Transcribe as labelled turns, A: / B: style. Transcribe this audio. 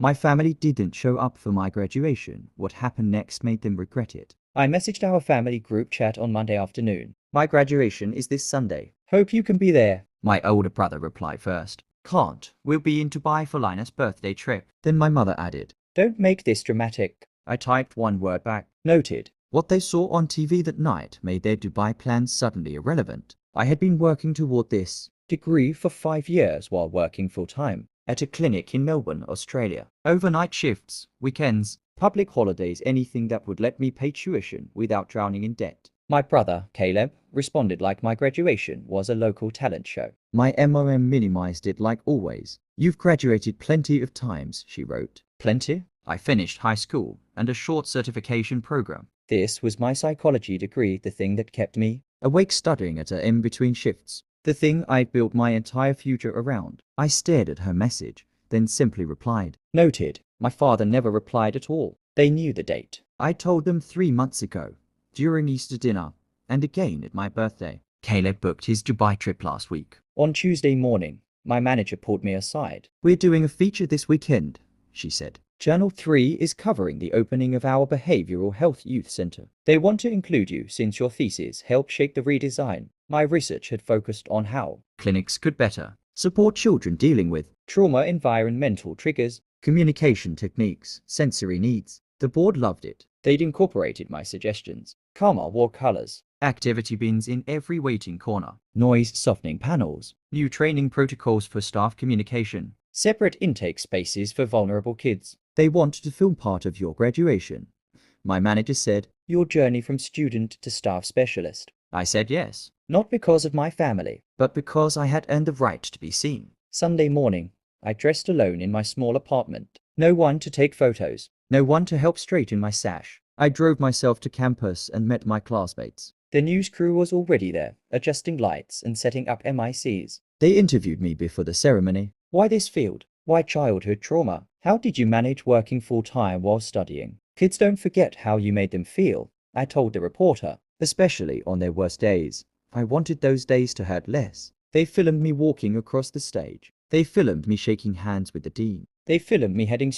A: My family didn't show up for my graduation. What happened next made them regret it. I messaged our family group chat on Monday afternoon. My graduation is this Sunday. Hope you can be there. My older brother replied first. Can't. We'll be in Dubai for Lina's birthday trip. Then my mother added. Don't make this dramatic. I typed one word back. Noted. What they saw on TV that night made their Dubai plans suddenly irrelevant. I had been working toward this degree for 5 years while working full-time at a clinic in Melbourne, Australia. Overnight shifts, weekends, public holidays, anything that would let me pay tuition without drowning in debt. My brother, Caleb, responded like my graduation was a local talent show. My mom minimized it like always. You've graduated plenty of times, she wrote. Plenty? I finished high school and a short certification program. This was my psychology degree, the thing that kept me awake studying at a in between shifts. The thing I'd built my entire future around. I stared at her message, then simply replied. Noted. My father never replied at all. They knew the date. I told them 3 months ago, during Easter dinner, and again at my birthday. Caleb booked his Dubai trip last week. On Tuesday morning, my manager pulled me aside. We're doing a feature this weekend, she said. Journal 3 is covering the opening of our Behavioral Health Youth Center. They want to include you since your thesis helped shape the redesign. My research had focused on how clinics could better support children dealing with trauma, environmental triggers, communication techniques, sensory needs. The board loved it. They'd incorporated my suggestions. Calmer wall colors, activity bins in every waiting corner, noise softening panels, new training protocols for staff communication, separate intake spaces for vulnerable kids. They want to feel part of your graduation. My manager said, your journey from student to staff specialist. I said yes, not because of my family, but because I had earned the right to be seen. Sunday morning, I dressed alone in my small apartment. No one to take photos, no one to help straighten my sash. I drove myself to campus and met my classmates. The news crew was already there, adjusting lights and setting up MICs. They interviewed me before the ceremony. Why this field? Why childhood trauma? How did you manage working full-time while studying? Kids don't forget how you made them feel, I told the reporter, especially on their worst days. I wanted those days to hurt less. They filmed me walking across the stage. They filmed me shaking hands with the dean. They filmed me heading